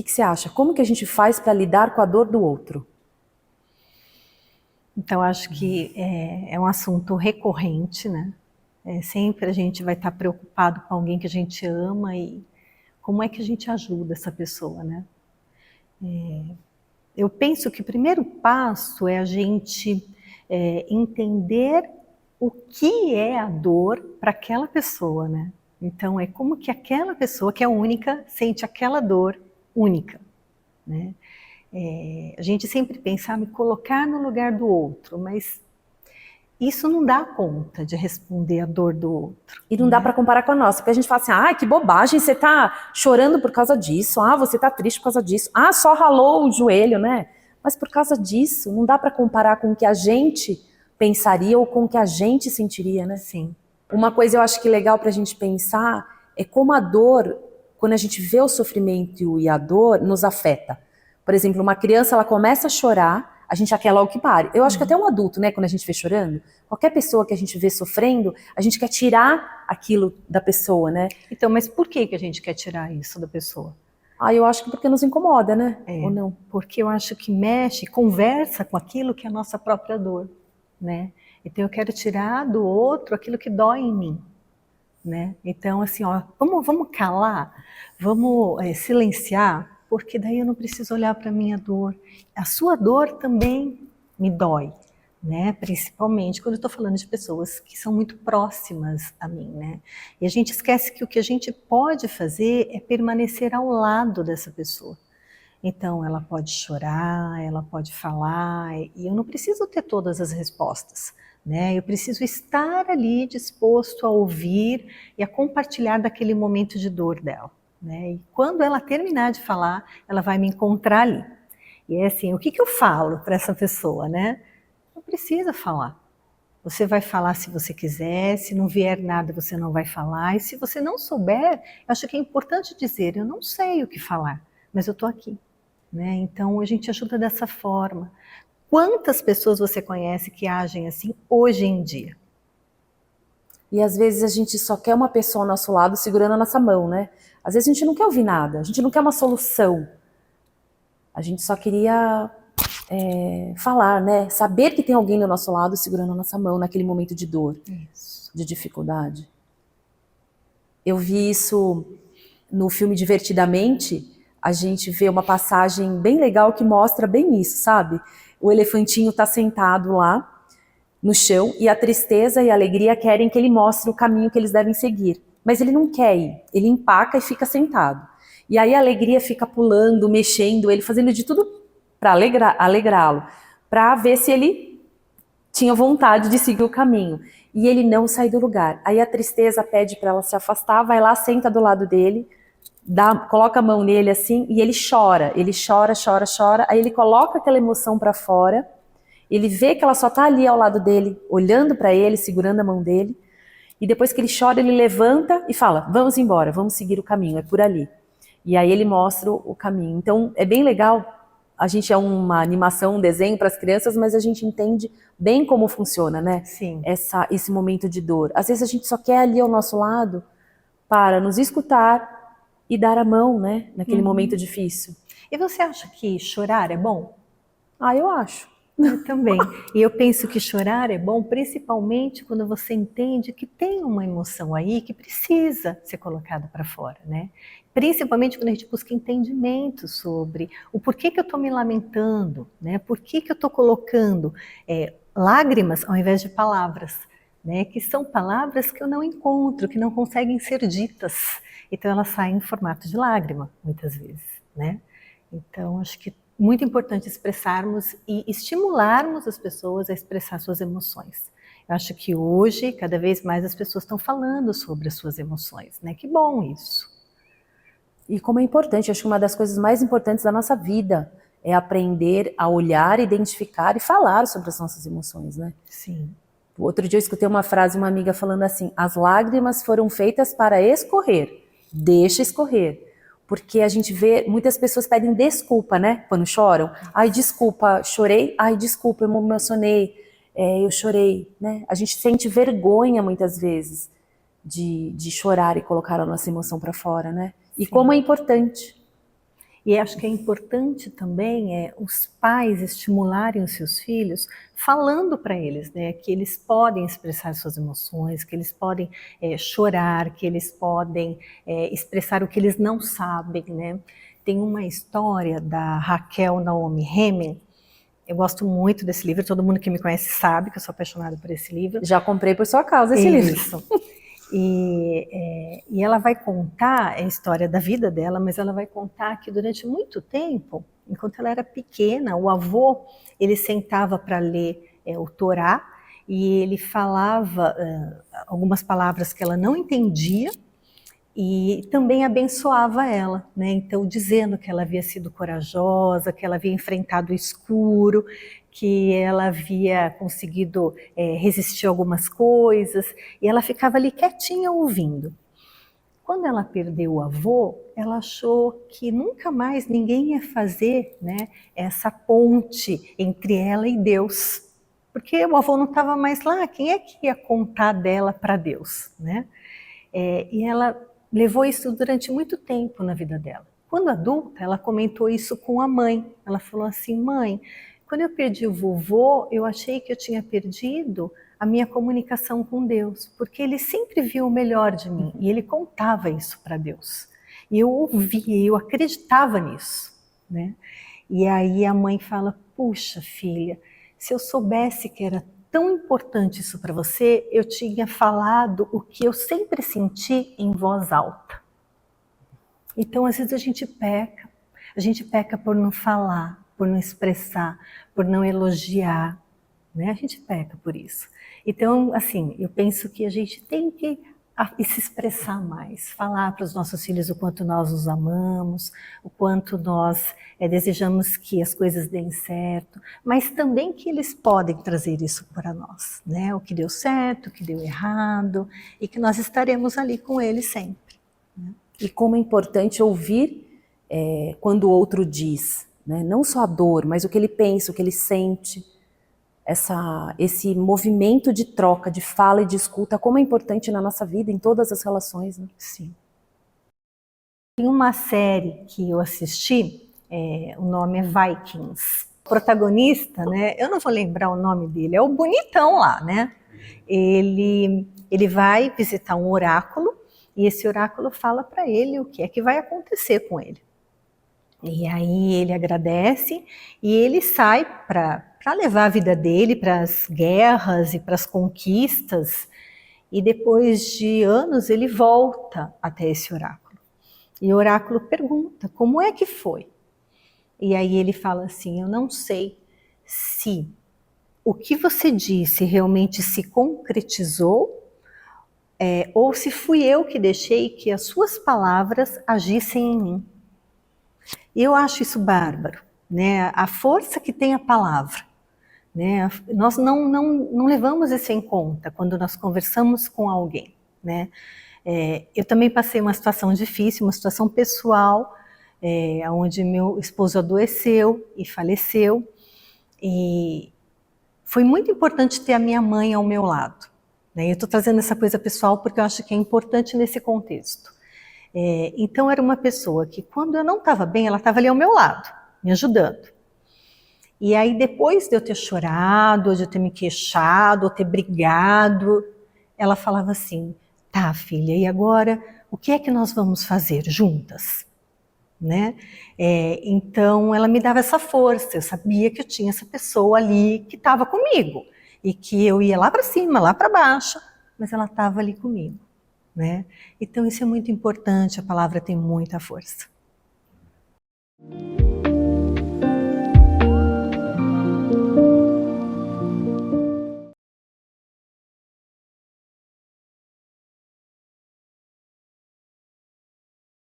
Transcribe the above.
que você acha? Como que a gente faz para lidar com a dor do outro? Então, acho que é um assunto recorrente, né? Sempre a gente vai estar preocupado com alguém que a gente ama e como é que a gente ajuda essa pessoa, né? Eu penso que o primeiro passo é a gente entender o que é a dor para aquela pessoa, né? Então, é como que aquela pessoa, que é única, sente aquela dor única, né? A gente sempre pensa, me colocar no lugar do outro, mas isso não dá conta de responder a dor do outro. E não dá para comparar com a nossa, porque a gente fala assim, que bobagem, você tá chorando por causa disso, você tá triste por causa disso, só ralou o joelho, né? Mas por causa disso, não dá para comparar com o que a gente pensaria ou com o que a gente sentiria, né? Sim. Uma coisa eu acho que legal pra gente pensar é como a dor, quando a gente vê o sofrimento e a dor, nos afeta. Por exemplo, uma criança, ela começa a chorar, a gente já quer logo que pare. Eu acho que até um adulto, né, quando a gente vê chorando, qualquer pessoa que a gente vê sofrendo, a gente quer tirar aquilo da pessoa, né? Então, mas por que a gente quer tirar isso da pessoa? Eu acho que porque nos incomoda, né? Ou não? Porque eu acho que mexe, conversa com aquilo que é a nossa própria dor, né? Então eu quero tirar do outro aquilo que dói em mim, né? Então assim, vamos calar, vamos silenciar, porque daí eu não preciso olhar para a minha dor. A sua dor também me dói, né? Principalmente quando eu estou falando de pessoas que são muito próximas a mim, né? E a gente esquece que o que a gente pode fazer é permanecer ao lado dessa pessoa. Então, ela pode chorar, ela pode falar, e eu não preciso ter todas as respostas, né? Eu preciso estar ali disposto a ouvir e a compartilhar daquele momento de dor dela, né? E quando ela terminar de falar, ela vai me encontrar ali. E é assim, o que eu falo para essa pessoa, né? Não precisa falar. Você vai falar se você quiser, se não vier nada você não vai falar, e se você não souber, eu acho que é importante dizer, eu não sei o que falar, mas eu estou aqui. Né? Então a gente ajuda dessa forma. Quantas pessoas você conhece que agem assim hoje em dia? E às vezes a gente só quer uma pessoa ao nosso lado segurando a nossa mão, né? Às vezes a gente não quer ouvir nada, a gente não quer uma solução. A gente só queria falar, né? Saber que tem alguém do nosso lado segurando a nossa mão naquele momento de dor, de dificuldade. Eu vi isso no filme Divertidamente. A gente vê uma passagem bem legal que mostra bem isso, sabe? O elefantinho tá sentado lá no chão e a tristeza e a alegria querem que ele mostre o caminho que eles devem seguir. Mas ele não quer ir, ele empaca e fica sentado. E aí a alegria fica pulando, mexendo, ele fazendo de tudo para alegrá-lo, para ver se ele tinha vontade de seguir o caminho. E ele não sai do lugar. Aí a tristeza pede para ela se afastar, vai lá, senta do lado dele, coloca a mão nele assim e ele chora, chora, chora. Aí ele coloca aquela emoção para fora. Ele vê que ela só tá ali ao lado dele, olhando para ele, segurando a mão dele. E depois que ele chora, ele levanta e fala: vamos embora, vamos seguir o caminho, é por ali. E aí ele mostra o caminho. Então é bem legal. A gente é uma animação, um desenho para as crianças, mas a gente entende bem como funciona, né? Sim. Esse momento de dor. Às vezes a gente só quer ali ao nosso lado para nos escutar e dar a mão, né? Naquele momento difícil. E você acha que chorar é bom? Eu acho. Eu também. E eu penso que chorar é bom, principalmente quando você entende que tem uma emoção aí que precisa ser colocada para fora, né? Principalmente quando a gente busca entendimento sobre o porquê que eu estou me lamentando, né? Por que eu estou colocando lágrimas ao invés de palavras, né? Que são palavras que eu não encontro, que não conseguem ser ditas. Então elas saem em formato de lágrima, muitas vezes, né? Então acho que muito importante expressarmos e estimularmos as pessoas a expressar suas emoções. Eu acho que hoje, cada vez mais, as pessoas estão falando sobre as suas emoções, né? Que bom isso. E como é importante, acho que uma das coisas mais importantes da nossa vida é aprender a olhar, identificar e falar sobre as nossas emoções, né? Sim. Outro dia eu escutei uma frase, uma amiga falando assim: as lágrimas foram feitas para escorrer, deixa escorrer. Porque a gente vê, muitas pessoas pedem desculpa, né, quando choram. Desculpa, chorei. Desculpa, eu me emocionei, eu chorei, né? A gente sente vergonha muitas vezes de chorar e colocar a nossa emoção para fora, né? E como é importante. E acho que é importante também os pais estimularem os seus filhos falando para eles, né, que eles podem expressar suas emoções, que eles podem chorar, que eles podem expressar o que eles não sabem, né. Tem uma história da Raquel Naomi Remen. Eu gosto muito desse livro, todo mundo que me conhece sabe que eu sou apaixonada por esse livro. Já comprei por sua causa esse livro. Isso. E ela vai contar a história da vida dela, mas ela vai contar que durante muito tempo, enquanto ela era pequena, o avô, ele sentava para ler o Torá, e ele falava algumas palavras que ela não entendia, e também abençoava ela, né? Então, dizendo que ela havia sido corajosa, que ela havia enfrentado o escuro, que ela havia conseguido resistir a algumas coisas, e ela ficava ali quietinha ouvindo. Quando ela perdeu o avô, ela achou que nunca mais ninguém ia fazer, né, essa ponte entre ela e Deus, porque o avô não estava mais lá, quem é que ia contar dela para Deus, né? E ela levou isso durante muito tempo na vida dela. Quando adulta, ela comentou isso com a mãe. Ela falou assim: mãe, quando eu perdi o vovô, eu achei que eu tinha perdido a minha comunicação com Deus, porque ele sempre viu o melhor de mim e ele contava isso para Deus. E eu ouvia, eu acreditava nisso, né? E aí a mãe fala: puxa, filha, se eu soubesse que era tão importante isso para você, eu tinha falado o que eu sempre senti em voz alta. Então, às vezes a gente peca por não falar, por não expressar, por não elogiar, né? A gente peca por isso. Então, assim, eu penso que a gente tem que se expressar mais, falar para os nossos filhos o quanto nós os amamos, o quanto nós desejamos que as coisas deem certo, mas também que eles podem trazer isso para nós, né? O que deu certo, o que deu errado, e que nós estaremos ali com eles sempre. Né? E como é importante ouvir quando o outro diz, né? Não só a dor, mas o que ele pensa, o que ele sente. Esse movimento de troca, de fala e de escuta, como é importante na nossa vida, em todas as relações, né? Sim. Tem uma série que eu assisti, o nome é Vikings. O protagonista, né, eu não vou lembrar o nome dele, é o bonitão lá, né? Ele vai visitar um oráculo, e esse oráculo fala para ele o que é que vai acontecer com ele. E aí ele agradece e ele sai para levar a vida dele para as guerras e para as conquistas, e depois de anos ele volta até esse oráculo. E o oráculo pergunta: como é que foi? E aí ele fala assim: eu não sei se o que você disse realmente se concretizou, ou se fui eu que deixei que as suas palavras agissem em mim. E eu acho isso bárbaro, né? A força que tem a palavra. Né? Nós não levamos isso em conta quando nós conversamos com alguém. Né? Eu também passei uma situação difícil, uma situação pessoal, onde meu esposo adoeceu e faleceu. E foi muito importante ter a minha mãe ao meu lado. Né? Eu estou trazendo essa coisa pessoal porque eu acho que é importante nesse contexto. Então era uma pessoa que, quando eu não estava bem, ela estava ali ao meu lado, me ajudando. E aí, depois de eu ter chorado, ou de eu ter me queixado, ou ter brigado, ela falava assim: tá, filha, e agora o que é que nós vamos fazer juntas? Né? Então ela me dava essa força, eu sabia que eu tinha essa pessoa ali que estava comigo, e que eu ia lá para cima, lá para baixo, mas ela estava ali comigo. Né? Então isso é muito importante, a palavra tem muita força.